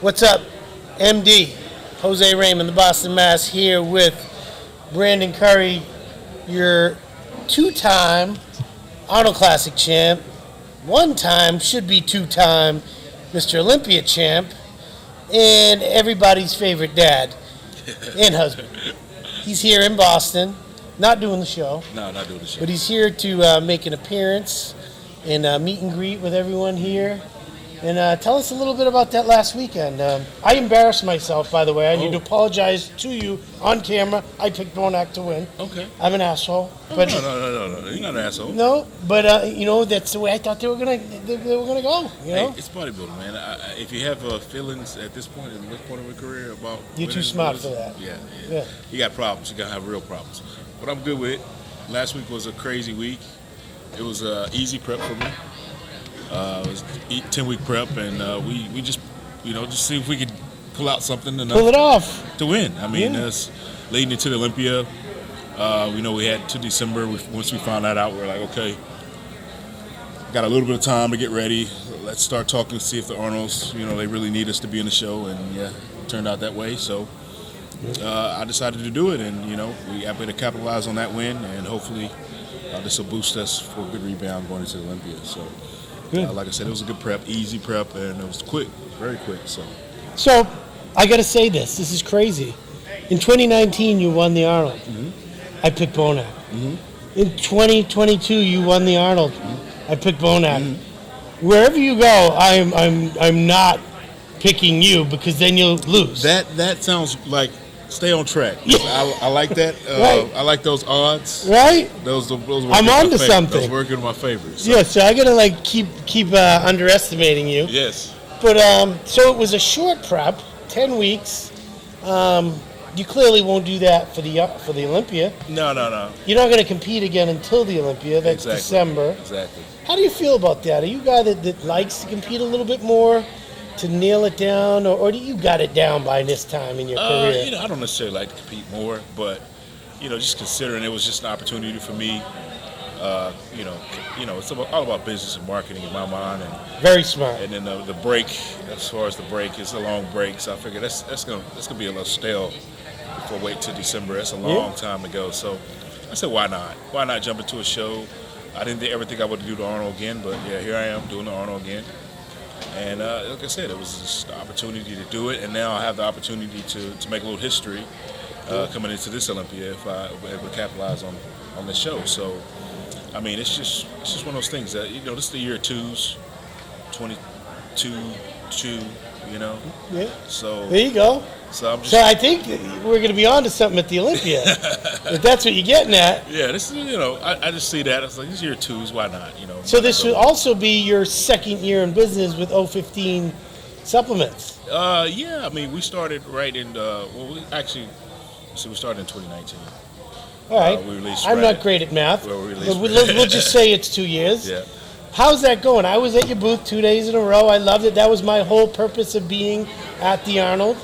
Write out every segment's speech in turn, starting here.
What's up, MD? Jose Raymond, the Boston Mass, here with Brandon Curry, your two-time Arnold Classic champ, one-time, should be two-time Mr. Olympia champ, and everybody's favorite dad and husband. He's here in Boston, not doing the show. No, not doing the show. But he's here to make an appearance and meet and greet with everyone here. And tell us a little bit about that last weekend. I embarrassed myself, by the way. I need to apologize to you on camera. I picked Bonac to win. Okay. I'm an asshole. Oh, But no. You're not an asshole. no, but that's the way I thought they were gonna go. You know, Hey, it's bodybuilding, man. If you have feelings at this point, in this point of your career about You're too winning, smart losing, for that. Yeah. You got problems. You gotta have real problems. But I'm good with it. Last week was a crazy week. It was easy prep for me. It was a 10-week prep, and we just see if we could pull out something enough pull it off to win. I mean, Yeah. that's leading into the Olympia. We had to December. Once we found that out, we were like, okay, got a little bit of time to get ready. Let's start talking, see if the Arnolds, they really need us to be in the show, and yeah, it turned out that way. So I decided to do it, and we happy to capitalize on that win, and hopefully this will boost us for a good rebound going into the Olympia. So. Like I said, it was a good prep, easy prep, and it was quick, very quick. So I got to say this is crazy. In 2019, you won the Arnold. Mm-hmm. I picked Bonac. Mm-hmm. In 2022, you won the Arnold. Mm-hmm. I picked Bonac. Mm-hmm. Wherever you go, I'm not picking you because then you'll lose. That sounds like stay on track. Yeah. I like that. Right. I like those odds. Right? Those work I'm in onto my something. Those work in my favor. So. Yeah, so I gotta keep underestimating you. Yes. But so it was a short prep, 10 weeks. You clearly won't do that for the Olympia. No. You're not going to compete again until the Olympia. That's Exactly. December. Exactly. How do you feel about that? Are you a guy that likes to compete a little bit more to nail it down, or do you got it down by this time in your career? I don't necessarily like to compete more, but just considering it was just an opportunity for me. It's all about business and marketing in my mind, and Very smart. And then the break, as far as the break, it's a long break, so I figure that's gonna be a little stale before wait till December. That's a long time to go. So I said, why not? Why not jump into a show? I didn't ever think I would do the Arnold again, but yeah, here I am doing the Arnold again. And like I said, it was just the opportunity to do it, and now I have the opportunity to make a little history coming into this Olympia if I were able to capitalize on this show. So, I mean, it's just one of those things that this is the year twos, 22, 2. Yeah. So There you go. So I'm just. So I think we're going to be on to something at the Olympia. If that's what you're getting at. Yeah, this is I just see that. It's like this year twos. Why not? So this would also be your second year in business with 015 supplements. Yeah. I mean, we started right in. We started in 2019. All right. We released I'm right not great at math. Well, we but released we'll just say it's 2 years. Yeah. How's that going? I was at your booth 2 days in a row. I loved it. That was my whole purpose of being at the Arnold.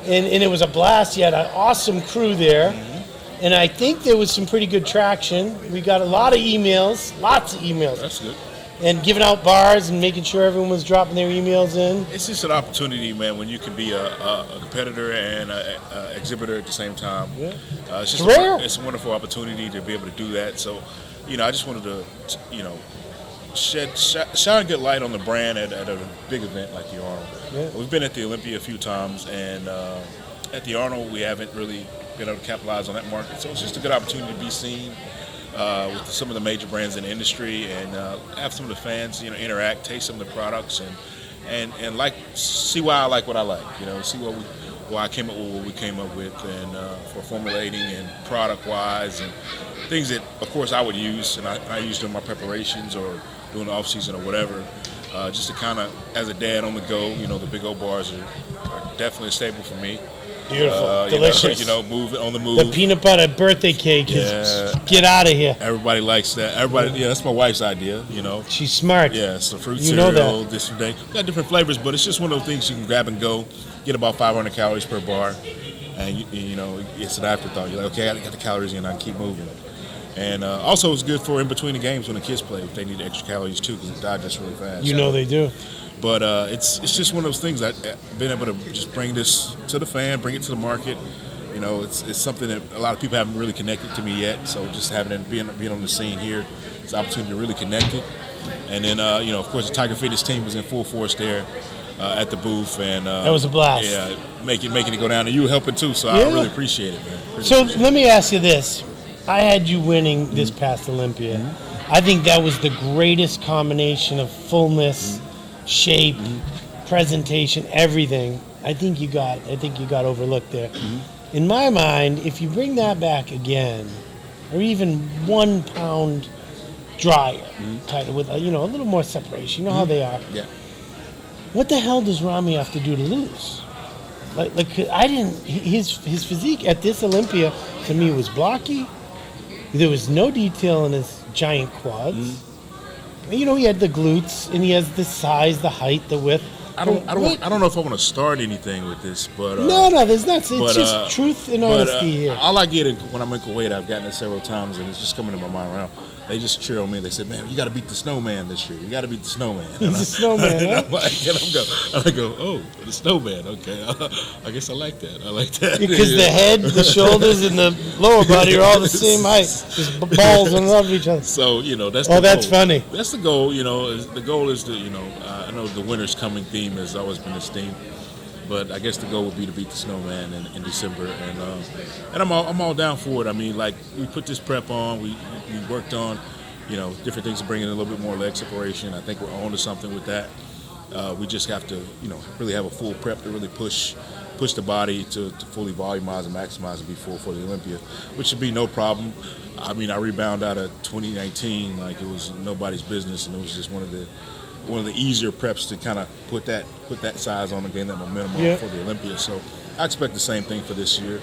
And it was a blast. You had an awesome crew there. Mm-hmm. And I think there was some pretty good traction. We got a lot of emails, lots of emails. That's good. And giving out bars and making sure everyone was dropping their emails in. It's just an opportunity, man, when you can be a competitor and an exhibitor at the same time. Yeah. It's just rare. It's a wonderful opportunity to be able to do that. So, I just wanted to shine a good light on the brand at a big event like the Arnold. Yeah. We've been at the Olympia a few times, and at the Arnold, we haven't really been able to capitalize on that market. So it's just a good opportunity to be seen with some of the major brands in the industry, and have some of the fans, interact, taste some of the products, and see why I like what I like. See why I came up with what we came up with, and for formulating and product-wise, and things that, of course, I would use, and I use during my preparations or during the off-season or whatever, just to kind of, as a dad on the go, the big old bars are definitely a staple for me. Beautiful. Delicious. Move on the move. The peanut butter birthday cake is get out of here. Everybody likes that. That's my wife's idea, She's smart. Yeah, it's the fruit You know cereal, that. this and that. Got different flavors, but it's just one of those things you can grab and go, get about 500 calories per bar, and it's an afterthought. You're like, okay, I got the calories in, I can keep moving. And also it's good for in between the games when the kids play, if they need extra calories too, because it digests really fast. They do. But it's just one of those things that I've been able to just bring this to the fan, bring it to the market. You know, it's something that a lot of people haven't really connected to me yet. So just having it being on the scene here, it's an opportunity to really connect it. And then you know, of course, the Tiger Fitness team was in full force there at the booth, and that was a blast. Yeah, making it go down, and you were helping too. So I really appreciate it, man. Let me ask you this: I had you winning this past Olympia. I think that was the greatest combination of fullness, shape, presentation, everything. I think you got overlooked there. In my mind, if you bring that back again, or even 1 pound drier, tighter with a little more separation, you know how they are. Yeah. What the hell does Rami have to do to lose? Like I didn't. His physique at this Olympia to me was blocky. There was no detail in his giant quads. You know, he had the glutes, and he has the size, the height, the width. I don't know if I want to start anything with this, but no, there's not. It's just truth and honesty here. All I get when I'm in Kuwait, I've gotten it several times, and it's just coming to my mind around. They just cheer on me. They said, "Man, you got to beat the snowman this year. You got to beat the snowman." He's a snowman, huh? And I go, "Oh, the snowman. Okay, I guess I like that. I like that." Because the head, the shoulders, and the lower body are all the same height. Just balls on top of each other. So that's. That's funny. That's the goal. The goal is to I know the winter's coming theme has always been this theme. But I guess the goal would be to beat the snowman in December, and I'm all down for it. I mean, like we put this prep on, we worked on, different things to bring in a little bit more leg separation. I think we're on to something with that. We just have to, really have a full prep to really push the body to fully volumize and maximize and be full for the Olympia, which should be no problem. I mean, I rebound out of 2019 like it was nobody's business, and it was just one of the easier preps to kind of put that size on and gain that momentum for the Olympia. So I expect the same thing for this year,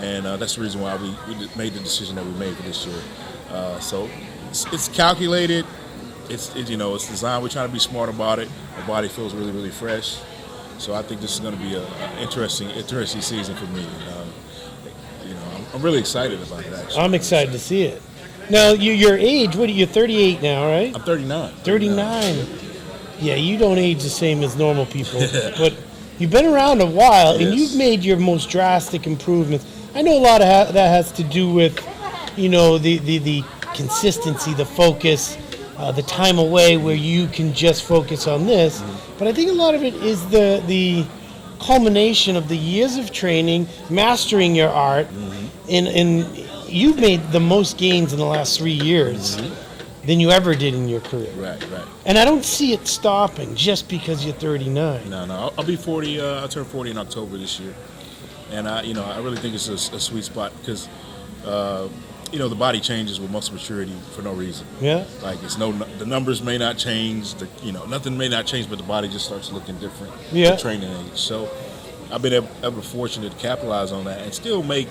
and that's the reason why we made the decision that we made for this year. So it's calculated. It's designed. We're trying to be smart about it. The body feels really, really fresh. So I think this is going to be an interesting season for me. I'm really excited about it. Actually, I'm excited to see it. Now, your age? What are you? 38 now, right? I'm 39. 39. Yeah, you don't age the same as normal people, but you've been around a while, and you've made your most drastic improvements. I know a lot of that has to do with, the consistency, the focus, the time away where you can just focus on this. But I think a lot of it is the culmination of the years of training, mastering your art, and you've made the most gains in the last 3 years. Than you ever did in your career. Right. And I don't see it stopping just because you're 39. No. I'll be 40. I'll turn 40 in October this year, and I really think it's a sweet spot because, the body changes with muscle maturity for no reason. Yeah. Like the numbers may not change. Nothing may not change, but the body just starts looking different. Yeah. At training age. So, I've been ever fortunate to capitalize on that and still make.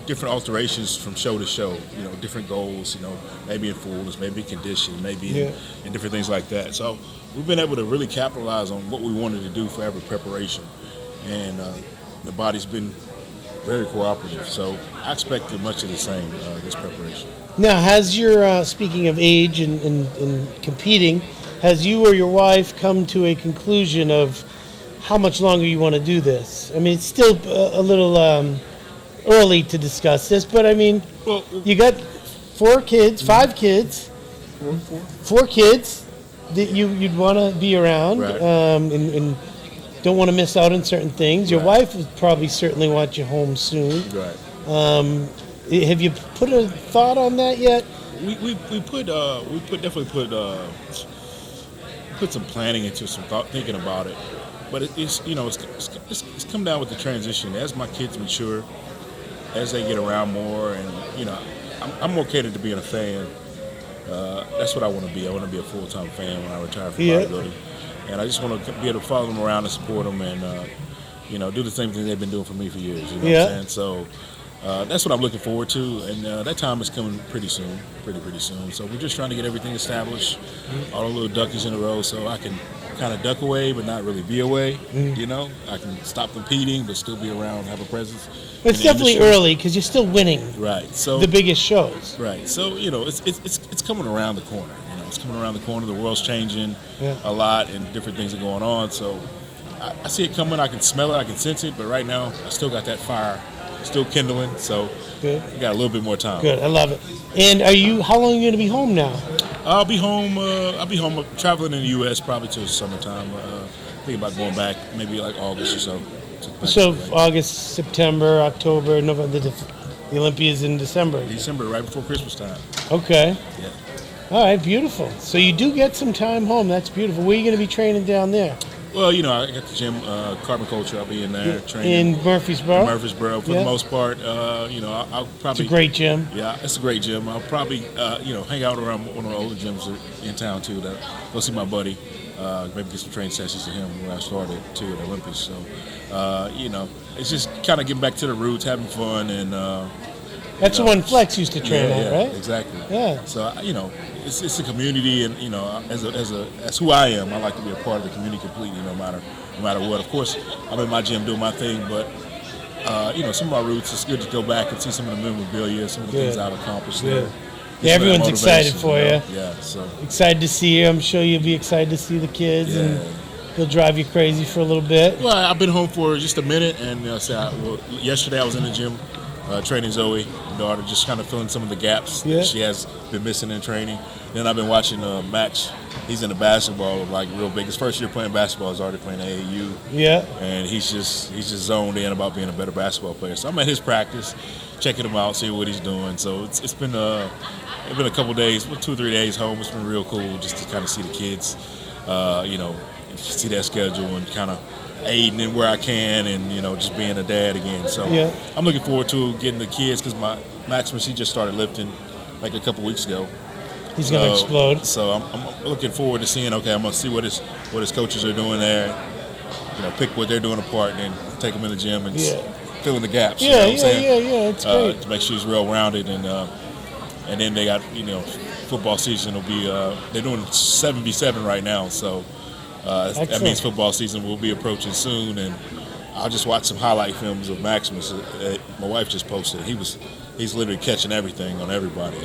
Different alterations from show to show, different goals, maybe in fullness, maybe in condition, maybe in different things like that. So we've been able to really capitalize on what we wanted to do for every preparation. And the body's been very cooperative. So I expect much of the same this preparation. Now, has your, speaking of age and competing, has you or your wife come to a conclusion of how much longer you want to do this? I mean, it's still a little... early to discuss this, but I mean, you got 4 kids, 5 kids, 4 kids that you'd want to be around, right. And don't want to miss out on certain things. Your wife would probably certainly want you home soon. Right. Have you put a thought on that yet? We definitely put some planning into some thought, thinking about it, but it's come down with the transition as my kids mature. As they get around more, and I'm more catered to being a fan. That's what I want to be. I want to be a full-time fan when I retire from bodybuilding, and I just want to be able to follow them around and support them, and do the same thing they've been doing for me for years. You know what I'm saying? So that's what I'm looking forward to, and that time is coming pretty soon, pretty soon. So we're just trying to get everything established, all the little duckies in a row, so I can kind of duck away but not really be away. I can stop competing but still be around, have a presence. It's definitely early because you're still winning. Right. So the biggest shows. Right. So it's coming around the corner. it's coming around the corner. The world's changing a lot, and different things are going on. So I see it coming. I can smell it. I can sense it. But right now, I still got that fire, still kindling. So we got a little bit more time. Good. I love it. And how long are you going to be home now? I'll be home. I'm traveling in the U.S. probably till summertime. Thinking about going back maybe like August or so. So August, September, October, November. The Olympia is in December. December, right before Christmas time. Okay. Yeah. All right, beautiful. So you do get some time home. That's beautiful. Where are you going to be training down there? Well, I got the gym, Carbon Culture. I'll be in there training. In Murfreesboro? Murfreesboro, for the most part. I'll probably... It's a great gym. Yeah, it's a great gym. I'll probably, hang out around one of the older gyms in town, too. Go see my buddy. Maybe get some training sessions to him when I started, too, at Olympia. So, it's just kind of getting back to the roots, having fun, and... That's the one Flex used to train at, right? Exactly. Yeah. So, it's a community, and, as who I am, I like to be a part of the community completely, no matter what. Of course, I'm in my gym doing my thing, but, some of our roots, it's good to go back and see some of the memorabilia, some of the things I've accomplished there. Yeah, everyone's excited for you. Yeah, so. Excited to see you. I'm sure you'll be excited to see the kids, and they'll drive you crazy for a little bit. Well, I've been home for just a minute, and yesterday I was in the gym training Zoe, my daughter, just kind of filling some of the gaps that she has been missing in training. Then I've been watching Max. He's into basketball, like real big. His first year playing basketball, he's already playing AAU. Yeah. And he's just zoned in about being a better basketball player. So I'm at his practice, checking him out, seeing what he's doing. So it's been a couple days, 2 or 3 days home. It's been real cool just to kind of see the kids, see their schedule and kind of aiding in where I can, and just being a dad again. So I'm looking forward to getting the kids, because my Maximus, he just started lifting like a couple weeks ago. He's gonna explode. So I'm looking forward to seeing. Okay, I'm gonna see what his coaches are doing there. Pick what they're doing apart, and then take them in the gym and fill in the gaps. Yeah. It's great to make sure he's real rounded, and then they got football season will be. They're doing 7v7 right now, so. That means football season will be approaching soon, and I'll just watch some highlight films of Maximus. My wife just posted. He's literally catching everything on everybody.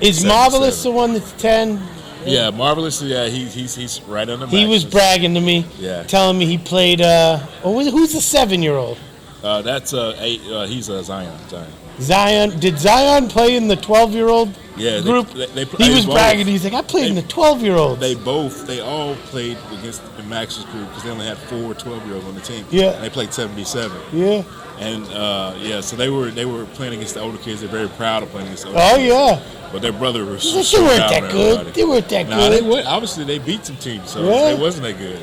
Is Marvelous the one that's 10? Yeah, Marvelous. Yeah, he's right under Maximus. He was bragging to me, telling me he played. Who's the 7-year-old? That's 8. He's Zion. Zion. Did Zion play in the 12-year-old group? He was bragging. He's like, I played in the 12-year-olds. They all played against the Max's group, because they only had 4 12-year-olds on the team. Yeah. And they played 7v7. Yeah. And so they were playing against the older kids. They're very proud of playing against the older kids. Oh yeah. But their brother was they weren't that good. They weren't that good. Obviously, they beat some teams, so it wasn't that good,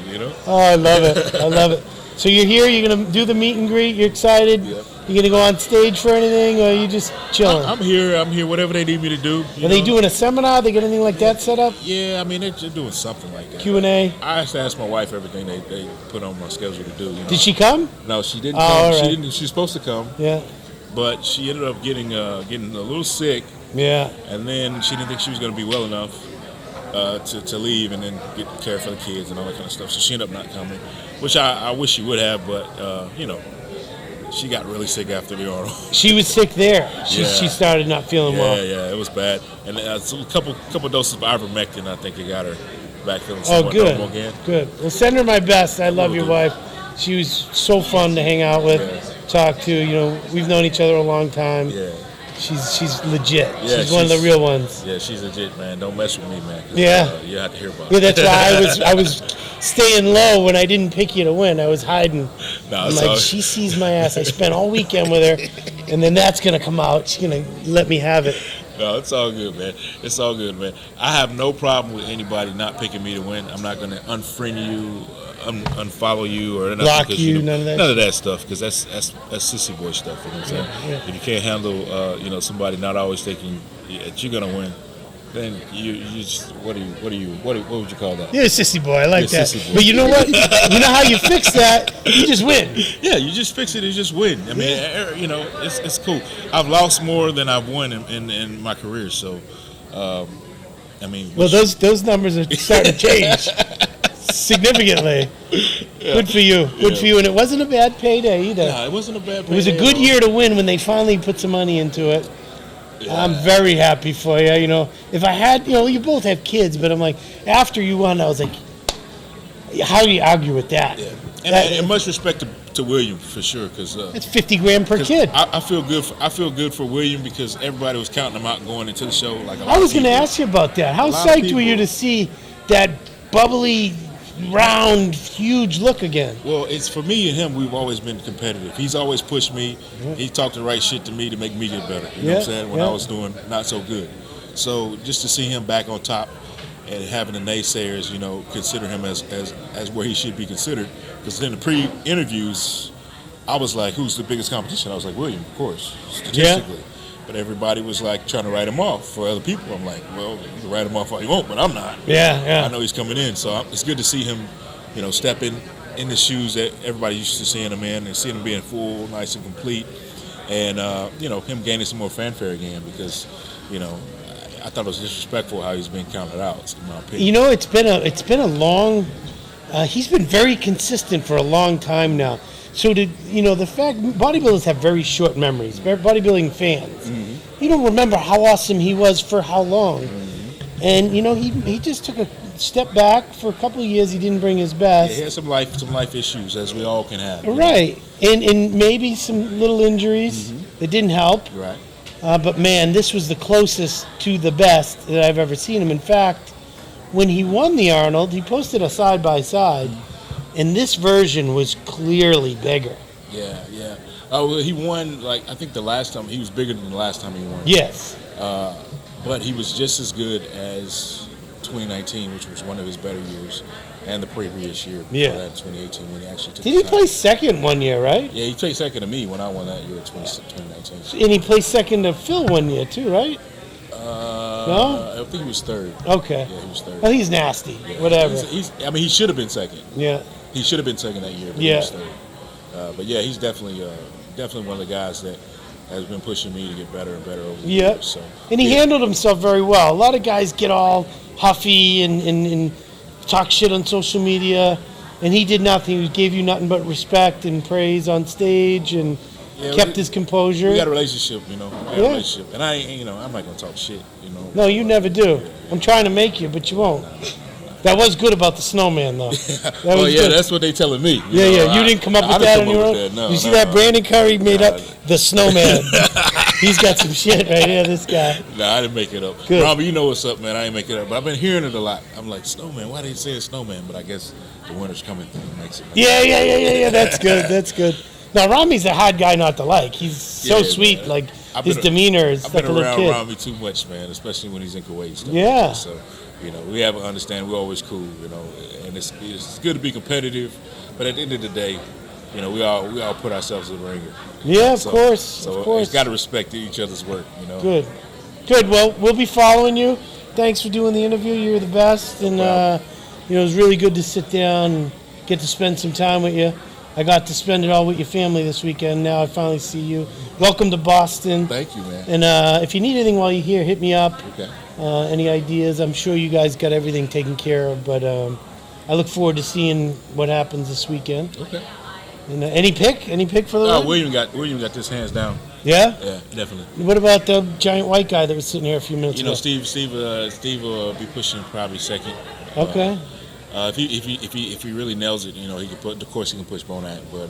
Oh, I love it. I love it. So you're here. You're gonna do the meet and greet. You're excited. Yep. You gonna go on stage for anything, or are you just chilling? I'm here. Whatever they need me to do. Are they doing a seminar? They got anything like that set up? Yeah, they're doing something like that. Q&A. I have to ask my wife everything they put on my schedule to do. Did she come? No, she didn't come. Right. She didn't. She's supposed to come. Yeah. But she ended up getting a little sick. Yeah. And then she didn't think she was going to be well enough to leave and then get care for the kids and all that kind of stuff. So she ended up not coming, which I wish she would have, but she got really sick after the Arnold. She was sick there. She started not feeling well. Yeah, it was bad. And so a couple doses of ivermectin, I think it got her back feeling somewhat normal again. Good. Well, send her my best. I love your wife. She was so fun to hang out with, talk to. We've known each other a long time. Yeah. She's legit. Yeah, she's one of the real ones. Yeah, she's legit, man. Don't mess with me, man. You have to hear about Yeah, it. that's why I was staying low when I didn't pick you to win. I was hiding. I'm like, she sees my ass. I spent all weekend with her, and then that's going to come out. She's going to let me have it. No, it's all good, man. It's all good, man. I have no problem with anybody not picking me to win. I'm not going to unfriend you, unfollow you, or block you. None of that stuff, because that's sissy boy stuff. You know what I'm saying? Yeah. If you can't handle, somebody not always thinking that you're gonna win, then you just what would you call that? You're a sissy boy. I like that. But you know what? You know how you fix that? You just win. Yeah, you just fix it and just win. I mean, it's cool. I've lost more than I've won in my career, so those numbers are starting to change significantly. Yeah. Good for you. Good for you. And it wasn't a bad payday either. No, it wasn't a bad payday. It was a good year to win when they finally put some money into it. Yeah. I'm very happy for you. You know, if I had, you both have kids, but I'm like, after you won, I was like, how do you argue with that? Yeah. And much respect to William for sure, because it's $50,000 per kid. I feel good. I feel good for William because everybody was counting him out going into the show. I was going to ask you about that. How psyched were you to see that bubbly, round, huge look again? Well, it's for me and him. We've always been competitive. He's always pushed me. He talked the right shit to me to make me get better. You know what I'm saying? When I was doing not so good. So just to see him back on top and having the naysayers, consider him as where he should be considered. Because in the pre-interviews, I was like, "Who's the biggest competition?" I was like, "William, of course, statistically." Yeah. But everybody was like trying to write him off for other people. I'm like, well, you can write him off all you want, but I'm not. Yeah. I know he's coming in, so it's good to see him, step in the shoes that everybody used to seeing him in, and seeing him being full, nice and complete, and him gaining some more fanfare again because, I thought it was disrespectful how he's being counted out, in my opinion. It's been a long. He's been very consistent for a long time now. So the fact bodybuilders have very short memories. Bodybuilding fans, you don't remember how awesome he was for how long, and he just took a step back for a couple of years. He didn't bring his best. Yeah, he had some life issues, as we all can have. Right, and maybe some little injuries that didn't help. Right. But man, this was the closest to the best that I've ever seen him. In fact, when he won the Arnold, he posted a side by side. And this version was clearly bigger. Yeah. Oh, well, he won, I think the last time, he was bigger than the last time he won. Yes. But he was just as good as 2019, which was one of his better years, and the previous year, that 2018, when he actually took Did he play second one year, right? Yeah, he played second to me when I won that year, 2019. And he played second to Phil one year, too, right? No? I think he was third. Okay. Yeah, he was third. Well, he's nasty. Yeah. Whatever. He should have been second. Yeah. He should have been second that year, but he was third. But yeah, he's definitely one of the guys that has been pushing me to get better and better over the years. So, and he handled himself very well. A lot of guys get all huffy and talk shit on social media, and he did nothing. He gave you nothing but respect and praise on stage and kept his composure. We got a relationship, relationship. And I'm not going to talk shit, No, you never do. I'm trying to make you, but you won't. That was good about the snowman, though. Good. That's what they telling me. You didn't come up with that on your own? No, you see that Brandon Curry made up the snowman. He's got some shit right here, this guy. No, I didn't make it up. Good. Robbie, you know what's up, man. I ain't make it up. But I've been hearing it a lot. I'm like, snowman, why did he say snowman? But I guess the winter's coming through and makes it. Yeah. That's good. That's good. Now, Rami's a hard guy not to like. He's so sweet. Man. His demeanor is like a little kid. I've been around Rami too much, man, especially when he's in Kuwait. Yeah. So, we have to understand we're always cool, and it's good to be competitive, but at the end of the day, we all put ourselves in the ringer. Yeah, of course. So it's got to respect each other's work, Good. Well, we'll be following you. Thanks for doing the interview. You're the best, and it was really good to sit down and get to spend some time with you. I got to spend it all with your family this weekend. Now I finally see you. Welcome to Boston. Thank you, man. And if you need anything while you're here, hit me up. Okay. Any ideas? I'm sure you guys got everything taken care of, but I look forward to seeing what happens this weekend. Okay. And any pick for the win? William got this hands down. Yeah? Yeah, definitely. What about the giant white guy that was sitting here a few minutes ago? Steve will be pushing probably second. Okay. If he really nails it, he can put. Of course, he can push Bonac, but.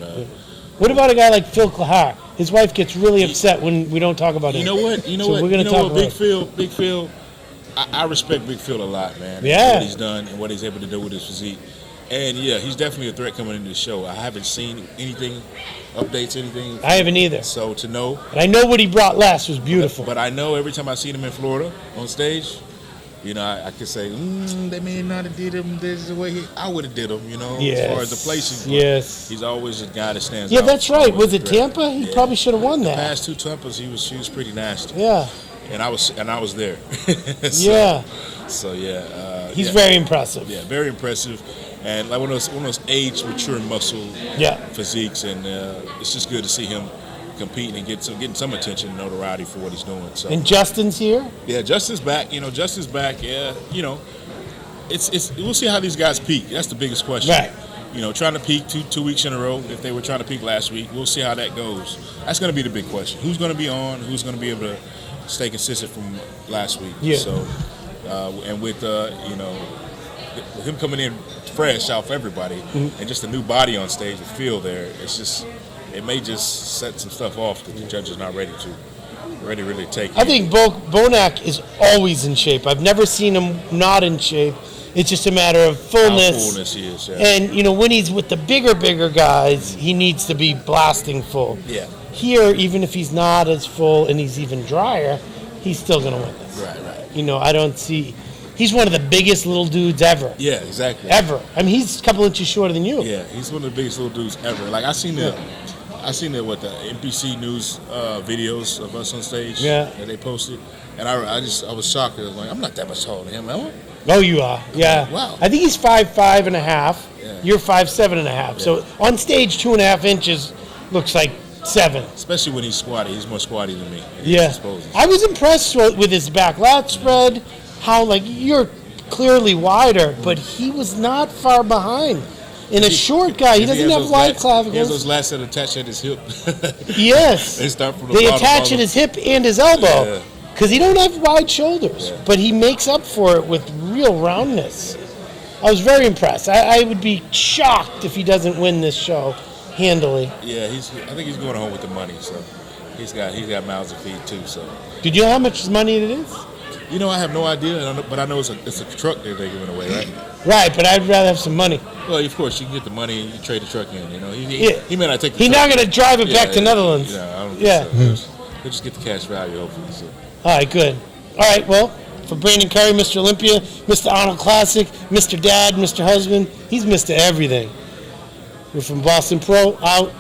What about a guy like Phil Clahar? His wife gets really upset when we don't talk about him. You know what? We're going to talk about Big Phil. I respect Big Phil a lot, man. Yeah. What he's done and what he's able to do with his physique. And, he's definitely a threat coming into the show. I haven't seen anything, updates, anything. I haven't either. So to know. But I know what he brought last was beautiful. But I know every time I seen him in Florida on stage, I could say, they may not have did him this the way I would have did him, yes. As far as the placing. Yes. He's always a guy that stands out. Yeah, that's right. Was it Tampa? He probably should have won that. The past two Tampas, he was pretty nasty. Yeah. And I was there. So he's very impressive. Yeah, very impressive, and like one of those age mature muscle physiques, and it's just good to see him competing and getting some attention and notoriety for what he's doing. So. And Justin's here. Yeah, Justin's back. Justin's back. Yeah, it's we'll see how these guys peak. That's the biggest question. Right. Trying to peak two weeks in a row. If they were trying to peak last week, we'll see how that goes. That's going to be the big question. Who's going to be on? Who's going to be able to, stay consistent from last week. Yeah. So, and with him coming in fresh off everybody, and just a new body on stage with feel there, it may just set some stuff off that the judge is not ready to really take. I think Bonac is always in shape. I've never seen him not in shape. It's just a matter of fullness. How fullness he is, yeah. And, when he's with the bigger guys, he needs to be blasting full. Yeah. Here, even if he's not as full and he's even drier, he's still going to win this. Right. I don't see... He's one of the biggest little dudes ever. Yeah, exactly. Ever. I mean, he's a couple inches shorter than you. Yeah, he's one of the biggest little dudes ever. Like, I seen the NBC News videos of us on stage that they posted, and I was shocked. I was like, I'm not that much taller than him, am I? Oh, you are. Yeah. Wow. I think he's 5'5" and a half. Yeah. You're 5'7" and a half. Yeah. So on stage, 2.5 inches looks like 7. Especially when he's squatty. He's more squatty than me. Yeah. I was impressed with his back lat spread. How you're clearly wider, but he was not far behind. In a short guy, he doesn't have wide clavicles. He has those lats that attach at his hip. Yes. They start from the They bottom, attach at his hip and his elbow. Yeah. Because he don't have wide shoulders, but he makes up for it with real roundness. I was very impressed. I would be shocked if he doesn't win this show handily. Yeah, I think he's going home with the money. So he's got mouths to feed too. So. Did you know how much money it is? I have no idea, but I know it's a truck that they're giving away, right? Right, but I'd rather have some money. Well, of course, you can get the money and you trade the truck in. He may not take the He's truck. not going to drive it back to Netherlands. I don't think so. He'll just get the cash value, hopefully. So. All right, good. All right, well, for Brandon Curry, Mr. Olympia, Mr. Arnold Classic, Mr. Dad, Mr. Husband, he's Mr. Everything. We're from Boston Pro, out.